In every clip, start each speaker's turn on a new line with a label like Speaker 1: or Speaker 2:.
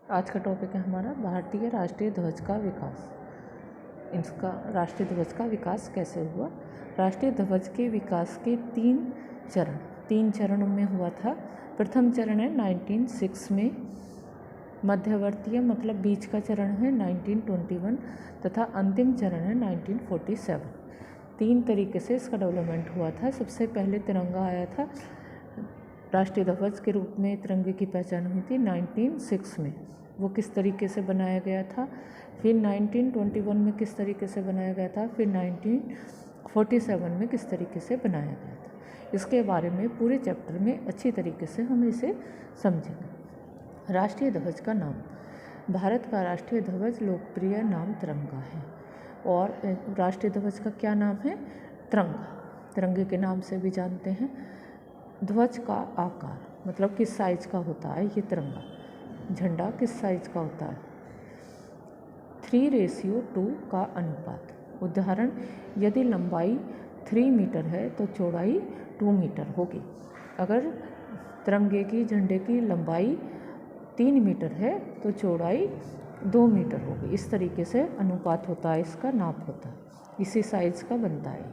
Speaker 1: आज का टॉपिक है हमारा भारतीय राष्ट्रीय ध्वज का विकास। इसका राष्ट्रीय ध्वज का विकास कैसे हुआ। राष्ट्रीय ध्वज के विकास के तीन चरणों में हुआ था। प्रथम चरण है 1906 में, मध्यवर्तीय मतलब बीच का चरण है 1921 तथा अंतिम चरण है 1947। तीन तरीके से इसका डेवलपमेंट हुआ था। सबसे पहले तिरंगा आया था, राष्ट्रीय ध्वज के रूप में तिरंगे की पहचान हुई थी 1906 में। वो किस तरीके से बनाया गया था, फिर 1921 में किस तरीके से बनाया गया था, फिर 1947 में किस तरीके से बनाया गया था। इसके बारे में पूरे चैप्टर में अच्छी तरीके से हम इसे समझेंगे। राष्ट्रीय ध्वज का नाम, भारत का राष्ट्रीय ध्वज लोकप्रिय नाम तिरंगा है। और राष्ट्रीय ध्वज का क्या नाम है? तिरंगा। तिरंगे के नाम से भी जानते हैं। ध्वज का आकार मतलब किस साइज का होता है ये तिरंगा। झंडा किस साइज का होता है? 3:2 का अनुपात। उदाहरण, यदि लंबाई 3 मीटर है तो चौड़ाई 2 मीटर होगी। अगर तिरंगे की झंडे की लंबाई 3 मीटर है तो चौड़ाई 2 मीटर होगी। इस तरीके से अनुपात होता है, इसका नाप होता है, इसी साइज का बनता है।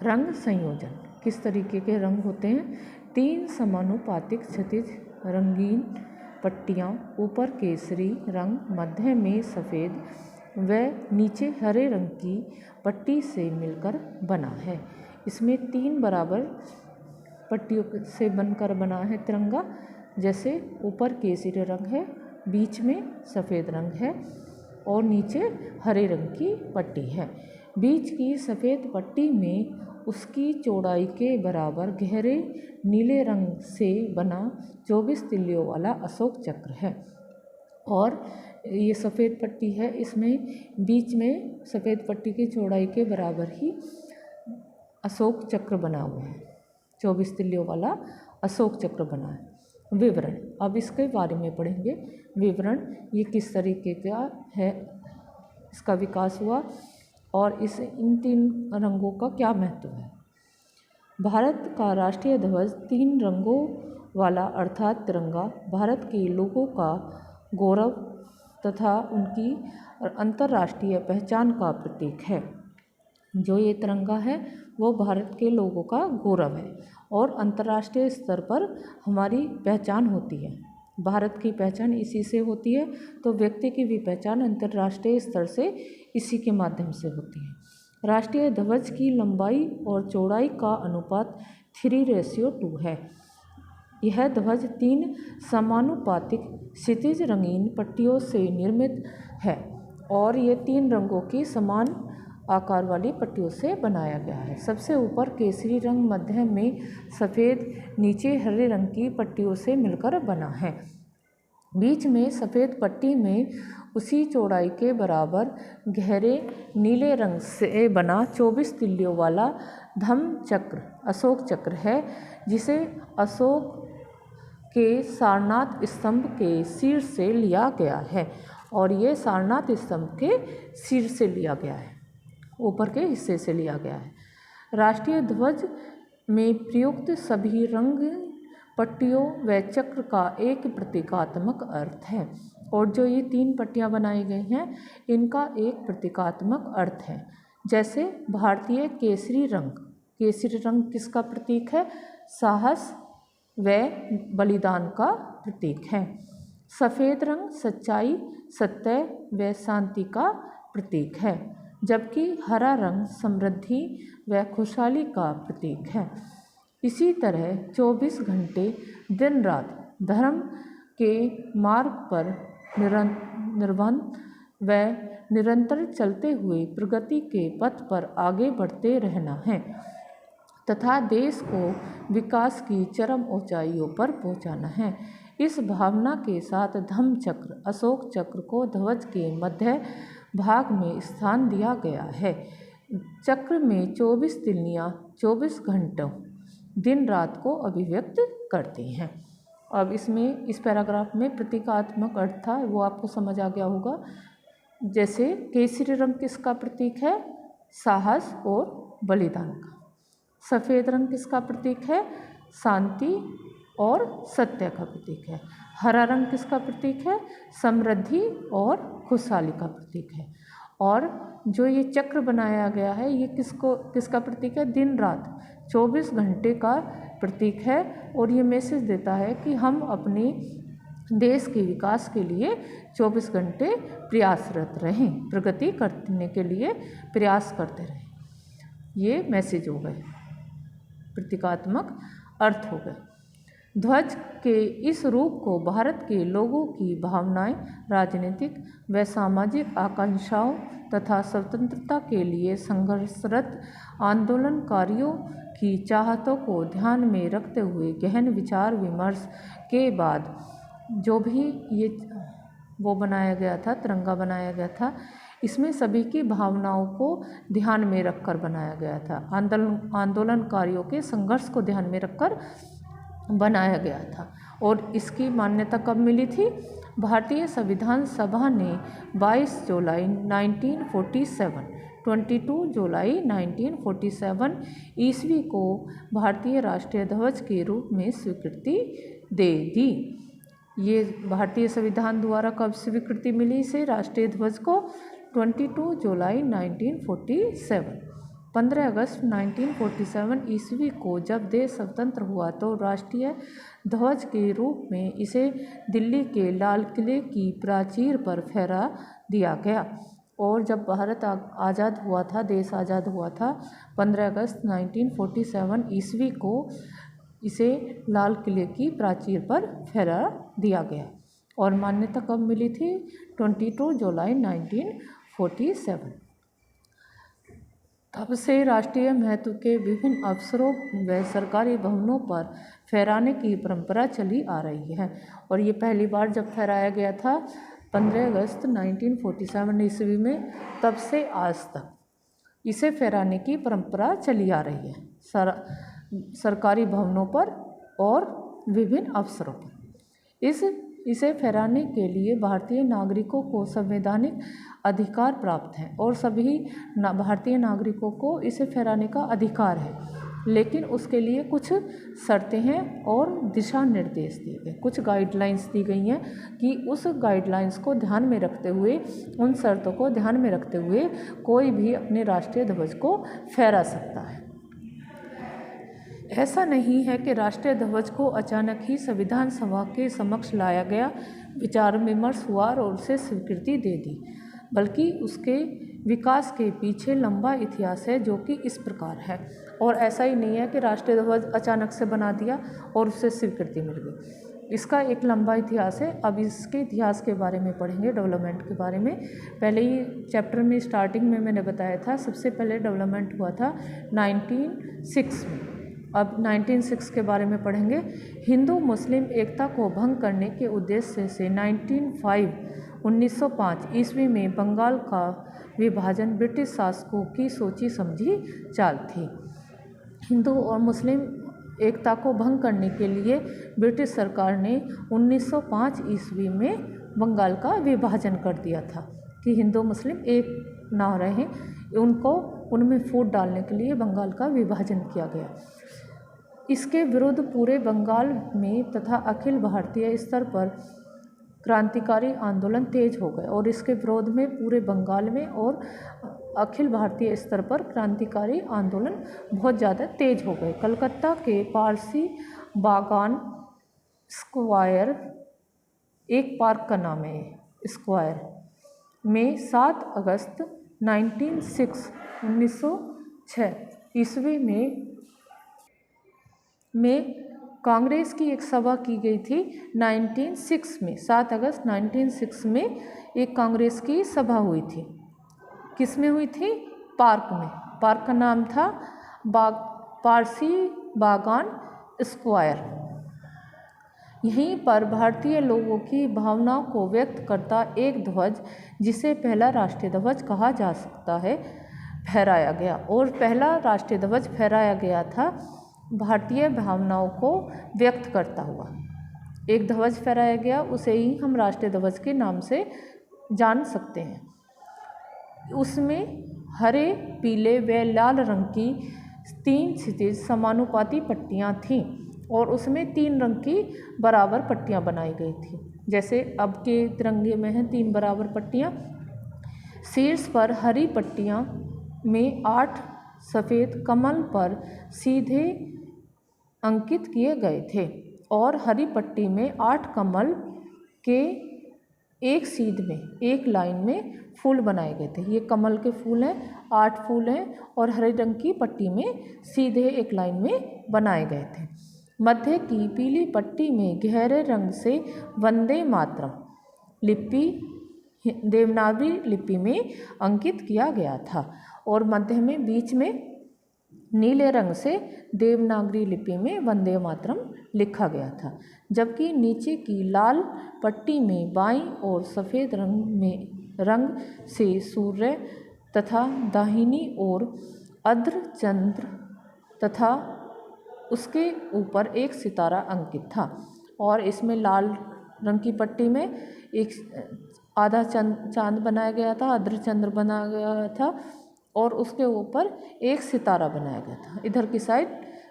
Speaker 1: रंग संयोजन, किस तरीके के रंग होते हैं? 3 समानुपातिक क्षैतिज रंगीन पट्टियाँ, ऊपर केसरी रंग, मध्य में सफ़ेद व नीचे हरे रंग की पट्टी से मिलकर बना है। इसमें 3 बराबर पट्टियों से बनकर बना है तिरंगा। जैसे ऊपर केसरी रंग है, बीच में सफ़ेद रंग है और नीचे हरे रंग की पट्टी है। बीच की सफ़ेद पट्टी में उसकी चौड़ाई के बराबर गहरे नीले रंग से बना 24 तिल्लियों वाला अशोक चक्र है। और ये सफ़ेद पट्टी है, इसमें बीच में सफ़ेद पट्टी की चौड़ाई के बराबर ही अशोक चक्र बना हुआ है। 24 तिल्लियों वाला अशोक चक्र बना है। विवरण, अब इसके बारे में पढ़ेंगे। विवरण, ये किस तरीके का है, इसका विकास हुआ और इन 3 रंगों का क्या महत्व है। भारत का राष्ट्रीय ध्वज 3 रंगों वाला अर्थात तिरंगा भारत के लोगों का गौरव तथा उनकी अंतर्राष्ट्रीय पहचान का प्रतीक है। जो ये तिरंगा है वो भारत के लोगों का गौरव है और अंतर्राष्ट्रीय स्तर पर हमारी पहचान होती है। भारत की पहचान इसी से होती है, तो व्यक्ति की भी पहचान अंतर्राष्ट्रीय स्तर से इसी के माध्यम से होती है। राष्ट्रीय ध्वज की लंबाई और चौड़ाई का अनुपात 3:2 है। यह ध्वज 3 समानुपातिक क्षैतिज रंगीन पट्टियों से निर्मित है और ये 3 रंगों की समान आकार वाली पट्टियों से बनाया गया है। सबसे ऊपर केसरी रंग, मध्य में सफ़ेद, नीचे हरे रंग की पट्टियों से मिलकर बना है। बीच में सफ़ेद पट्टी में उसी चौड़ाई के बराबर गहरे नीले रंग से बना 24 तिल्लियों वाला धम्म चक्र अशोक चक्र है, जिसे अशोक के सारनाथ स्तंभ के सिर से लिया गया है। और ये सारनाथ स्तंभ के सिर से लिया गया है, ऊपर के हिस्से से लिया गया है। राष्ट्रीय ध्वज में प्रयुक्त सभी रंग पट्टियों व चक्र का एक प्रतीकात्मक अर्थ है। और जो ये 3 पट्टियाँ बनाई गई हैं इनका एक प्रतीकात्मक अर्थ है। जैसे भारतीय केसरी रंग किसका प्रतीक है? साहस व बलिदान का प्रतीक है। सफ़ेद रंग सच्चाई, सत्य व शांति का प्रतीक है, जबकि हरा रंग समृद्धि व खुशहाली का प्रतीक है। इसी तरह 24 घंटे दिन रात धर्म के मार्ग पर निर्भर व निरंतर चलते हुए प्रगति के पथ पर आगे बढ़ते रहना है तथा देश को विकास की चरम ऊंचाइयों पर पहुंचाना है। इस भावना के साथ धम्म चक्र अशोक चक्र को ध्वज के मध्य भाग में स्थान दिया गया है। चक्र में 24 तिल्लियाँ 24 घंटों दिन रात को अभिव्यक्त करती हैं। अब इसमें इस पैराग्राफ में प्रतीकात्मक अर्थ था, वो आपको समझ आ गया होगा। जैसे केसरी रंग किसका प्रतीक है? साहस और बलिदान का। सफ़ेद रंग किसका प्रतीक है? शांति और सत्य का प्रतीक है। हरा रंग किसका प्रतीक है? समृद्धि और खुशहाली का प्रतीक है। और जो ये चक्र बनाया गया है ये किसका प्रतीक है? दिन रात 24 घंटे का प्रतीक है। और ये मैसेज देता है कि हम अपने देश के विकास के लिए 24 घंटे प्रयासरत रहें, प्रगति करने के लिए प्रयास करते रहें। ये मैसेज हो गए, प्रतीकात्मक अर्थ हो गए। ध्वज के इस रूप को भारत के लोगों की भावनाएं, राजनीतिक व सामाजिक आकांक्षाओं तथा स्वतंत्रता के लिए संघर्षरत आंदोलनकारियों की चाहतों को ध्यान में रखते हुए गहन विचार विमर्श के बाद जो भी ये वो बनाया गया था, तिरंगा बनाया गया था, इसमें सभी की भावनाओं को ध्यान में रखकर बनाया गया था। आंदोलनकारियों के संघर्ष को ध्यान में रखकर बनाया गया था। और इसकी मान्यता कब मिली थी? भारतीय संविधान सभा ने 22 जुलाई 1947 22 जुलाई 1947 ईस्वी को भारतीय राष्ट्रीय ध्वज के रूप में स्वीकृति दे दी। ये भारतीय संविधान द्वारा कब स्वीकृति मिली इसे, राष्ट्रीय ध्वज को? 22 जुलाई 1947। 15 अगस्त 1947 ईस्वी को जब देश स्वतंत्र हुआ तो राष्ट्रीय ध्वज के रूप में इसे दिल्ली के लाल किले की प्राचीर पर फहरा दिया गया। और जब भारत आज़ाद हुआ था, देश आज़ाद हुआ था 15 अगस्त 1947 ईस्वी को इसे लाल किले की प्राचीर पर फहरा दिया गया। और मान्यता कब मिली थी? 22 जुलाई 1947। तब से राष्ट्रीय महत्व के विभिन्न अवसरों व सरकारी भवनों पर फहराने की परंपरा चली आ रही है। और ये पहली बार जब फहराया गया था 15 अगस्त 1947 ईस्वी में, तब से आज तक इसे फहराने की परंपरा चली आ रही है सरकारी भवनों पर और विभिन्न अवसरों पर। इसे फहराने के लिए भारतीय नागरिकों को संवैधानिक अधिकार प्राप्त है और सभी भारतीय नागरिकों को इसे फहराने का अधिकार है, लेकिन उसके लिए कुछ शर्तें हैं और दिशा निर्देश दिए गए, कुछ गाइडलाइंस दी गई हैं कि उस गाइडलाइंस को ध्यान में रखते हुए, उन शर्तों को ध्यान में रखते हुए कोई भी अपने राष्ट्रीय ध्वज को फहरा सकता है। ऐसा नहीं है कि राष्ट्रीय ध्वज को अचानक ही संविधान सभा के समक्ष लाया गया, विचार विमर्श हुआ और उसे स्वीकृति दे दी, बल्कि उसके विकास के पीछे लंबा इतिहास है जो कि इस प्रकार है। और ऐसा ही नहीं है कि राष्ट्रीय ध्वज अचानक से बना दिया और उससे स्वीकृति मिल गई। इसका एक लंबा इतिहास है। अब इसके इतिहास के बारे में पढ़ेंगे, डेवलपमेंट के बारे में। पहले ही चैप्टर में स्टार्टिंग में मैंने बताया था, सबसे पहले डेवलपमेंट हुआ था 1906 में। अब 1906 के बारे में पढ़ेंगे। हिंदू मुस्लिम एकता को भंग करने के उद्देश्य से 1905 ईस्वी में बंगाल का विभाजन ब्रिटिश शासकों की सोची समझी चाल थी। हिंदू और मुस्लिम एकता को भंग करने के लिए ब्रिटिश सरकार ने 1905 ईस्वी में बंगाल का विभाजन कर दिया था कि हिंदू मुस्लिम एक ना रहें, उनमें फूट डालने के लिए बंगाल का विभाजन किया गया। इसके विरुद्ध पूरे बंगाल में तथा अखिल भारतीय स्तर पर क्रांतिकारी आंदोलन तेज हो गए और इसके विरोध में पूरे बंगाल में और अखिल भारतीय स्तर पर क्रांतिकारी आंदोलन बहुत ज़्यादा तेज हो गए। कलकत्ता के पारसी बागान स्क्वायर, एक पार्क का नाम है स्क्वायर, में 7 अगस्त 1906 ईस्वी में कांग्रेस की एक सभा की गई थी। 1906 में 7 अगस्त 1906 में एक कांग्रेस की सभा हुई थी। किस में हुई थी? पार्क में। पार्क का नाम था पारसी बागान स्क्वायर। यहीं पर भारतीय लोगों की भावनाओं को व्यक्त करता एक ध्वज, जिसे पहला राष्ट्रीय ध्वज कहा जा सकता है, फहराया गया। और पहला राष्ट्रीय ध्वज फहराया गया था भारतीय भावनाओं को व्यक्त करता हुआ। एक ध्वज फहराया गया, उसे ही हम राष्ट्रीय ध्वज के नाम से जान सकते हैं। उसमें हरे, पीले व लाल रंग की 3 क्षितिज समानुपाती पट्टियाँ थीं और उसमें 3 रंग की बराबर पट्टियाँ बनाई गई थी। जैसे अब के तिरंगे में हैं 3 बराबर पट्टियाँ। शीर्ष पर हरी पट्टियाँ में 8 सफ़ेद कमल पर सीधे अंकित किए गए थे और हरी पट्टी में 8 कमल के एक सीध में एक लाइन में फूल बनाए गए थे। ये कमल के फूल हैं, 8 फूल हैं और हरे रंग की पट्टी में सीधे एक लाइन में बनाए गए थे। मध्य की पीली पट्टी में गहरे रंग से वंदे मातरम लिपि देवनागरी लिपि में अंकित किया गया था और मध्य में बीच में नीले रंग से देवनागरी लिपि में वंदे मातरम लिखा गया था, जबकि नीचे की लाल पट्टी में बाईं ओर सफ़ेद रंग से सूर्य तथा दाहिनी ओर अर्धचंद्र तथा उसके ऊपर एक सितारा अंकित था। और इसमें लाल रंग की पट्टी में एक आधा चांद बनाया गया था, अर्धचंद्र बनाया गया था और उसके ऊपर एक सितारा बनाया गया था। इधर की साइड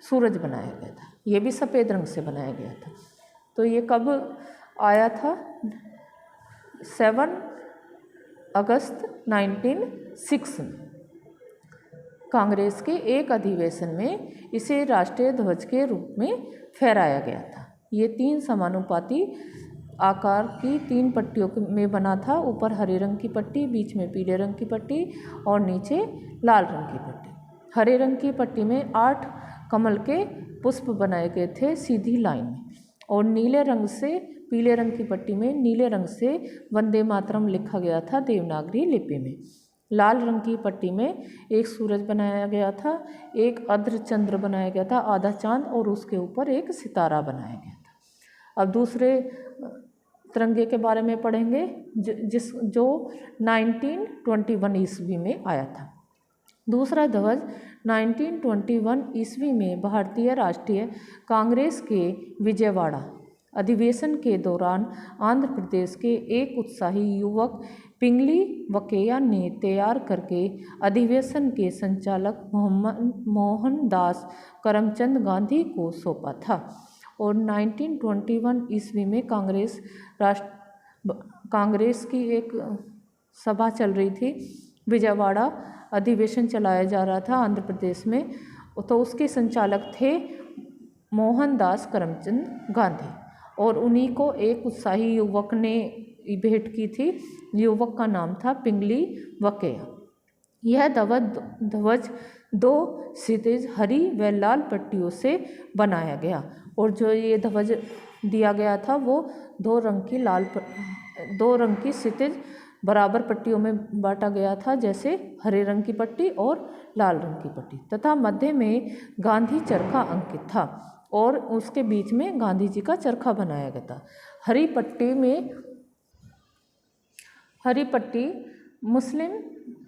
Speaker 1: सूरज बनाया गया था। ये भी सफ़ेद रंग से बनाया गया था। तो ये कब आया था? 7 अगस्त 1906 में कांग्रेस के एक अधिवेशन में इसे राष्ट्रीय ध्वज के रूप में फहराया गया था। ये 3 समानुपाती आकार की 3 पट्टियों में बना था। ऊपर हरे रंग की पट्टी, बीच में पीले रंग की पट्टी और नीचे लाल रंग की पट्टी। हरे रंग की पट्टी में 8 कमल के पुष्प बनाए गए थे सीधी लाइन में और नीले रंग से पीले रंग की पट्टी में नीले रंग से वंदे मातरम लिखा गया था देवनागरी लिपि में। लाल रंग की पट्टी में एक सूरज बनाया गया था, एक अर्धचंद्र बनाया गया था, आधा चांद और उसके ऊपर एक सितारा बनाया गया था। अब दूसरे तिरंगे के बारे में पढ़ेंगे जो 1921 ईस्वी में आया था। दूसरा ध्वज 1921 ईस्वी में भारतीय राष्ट्रीय कांग्रेस के विजयवाड़ा अधिवेशन के दौरान आंध्र प्रदेश के एक उत्साही युवक पिंगली वकेया ने तैयार करके अधिवेशन के संचालक मोहनदास करमचंद गांधी को सौंपा था। और 1921 ईस्वी में कांग्रेस की एक सभा चल रही थी, विजयवाड़ा अधिवेशन चलाया जा रहा था आंध्र प्रदेश में। तो उसके संचालक थे मोहनदास करमचंद गांधी और उन्हीं को एक उत्साही युवक ने भेंट की थी। युवक का नाम था पिंगली वकेया। यह ध्वज 2 क्षितिज हरी व लाल पट्टियों से बनाया गया और जो ये ध्वज दिया गया था वो 2 रंग की क्षितिज बराबर पट्टियों में बांटा गया था, जैसे हरे रंग की पट्टी और लाल रंग की पट्टी, तथा मध्य में गांधी चरखा अंकित था और उसके बीच में गांधी जी का चरखा बनाया गया था। हरी पट्टी मुस्लिम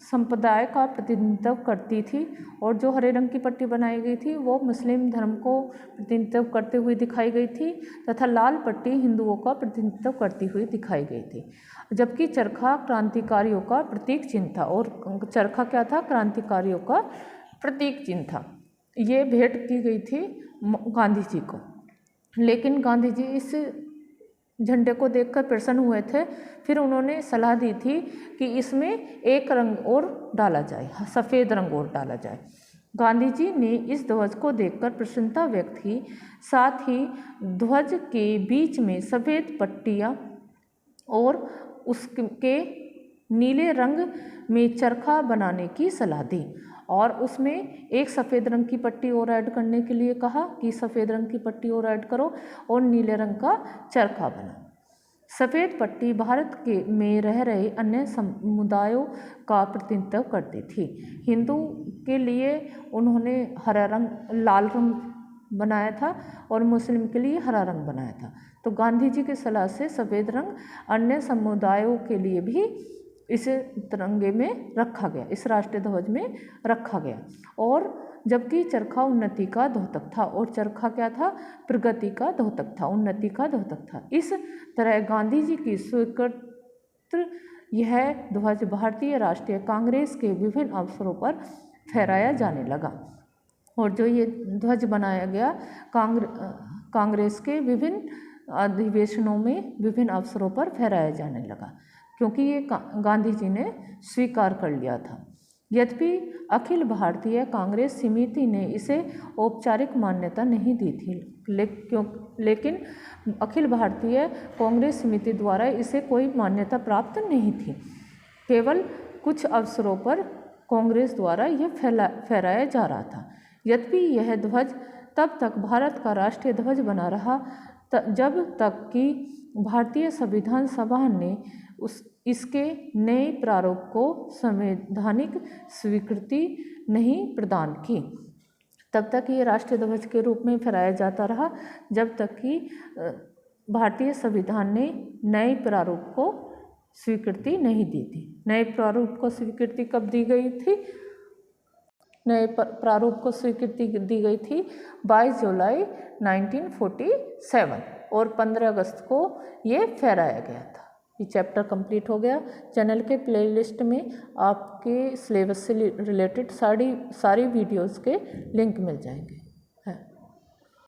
Speaker 1: संप्रदाय का प्रतिनिधित्व करती थी और जो हरे रंग की पट्टी बनाई गई थी वो मुस्लिम धर्म को प्रतिनिधित्व करते हुए दिखाई गई थी तथा लाल पट्टी हिंदुओं का प्रतिनिधित्व करती हुई दिखाई गई थी। जबकि चरखा क्रांतिकारियों का प्रतीक चिन्ह था और चरखा क्या था? क्रांतिकारियों का प्रतीक चिन्ह था। ये भेंट की गई थी गांधी जी को, लेकिन गांधी जी इस झंडे को देखकर प्रसन्न हुए थे। फिर उन्होंने सलाह दी थी कि इसमें एक रंग और डाला जाए, सफ़ेद रंग और डाला जाए। गांधी जी ने इस ध्वज को देखकर प्रसन्नता व्यक्त की। साथ ही ध्वज के बीच में सफ़ेद पट्टियाँ और उसके नीले रंग में चरखा बनाने की सलाह दी और उसमें एक सफ़ेद रंग की पट्टी और ऐड करने के लिए कहा कि सफ़ेद रंग की पट्टी और ऐड करो और नीले रंग का चरखा बना। सफ़ेद पट्टी भारत में रह रहे अन्य समुदायों का प्रतिनिधित्व करती थी। हिंदू के लिए उन्होंने लाल रंग बनाया था और मुस्लिम के लिए हरा रंग बनाया था। तो गांधी जी की सलाह से सफ़ेद रंग अन्य समुदायों के लिए भी इस तिरंगे में रखा गया, इस राष्ट्रीय ध्वज में रखा गया। और जबकि चरखा उन्नति का द्योतक था और चरखा क्या था? प्रगति का द्योतक था, उन्नति का द्योतक था। इस तरह गांधी जी की स्वीकृत यह ध्वज भारतीय राष्ट्रीय कांग्रेस के विभिन्न अवसरों पर फहराया जाने लगा। और जो ये ध्वज बनाया गया कांग्रेस के विभिन्न अधिवेशनों में विभिन्न अवसरों पर फहराया जाने लगा, क्योंकि ये गांधी जी ने स्वीकार कर लिया था। यद्यपि अखिल भारतीय कांग्रेस समिति ने इसे औपचारिक मान्यता नहीं दी थी, लेकिन अखिल भारतीय कांग्रेस समिति द्वारा इसे कोई मान्यता प्राप्त नहीं थी। केवल कुछ अवसरों पर कांग्रेस द्वारा यह फहराया जा रहा था। यद्यपि यह ध्वज तब तक भारत का राष्ट्रीय ध्वज बना रहा जब तक कि भारतीय संविधान सभा ने इसके नए प्रारूप को संवैधानिक स्वीकृति नहीं प्रदान की। तब तक ये राष्ट्रीय ध्वज के रूप में फहराया जाता रहा जब तक कि भारतीय संविधान ने नए प्रारूप को स्वीकृति नहीं दी थी। नए प्रारूप को स्वीकृति कब दी गई थी? नए प्रारूप को स्वीकृति दी गई थी 22 जुलाई 1947 और 15 अगस्त को ये फहराया गया था। ये चैप्टर कंप्लीट हो गया। चैनल के प्लेलिस्ट में आपके सिलेबस से रिलेटेड सारी वीडियोस के लिंक मिल जाएंगे।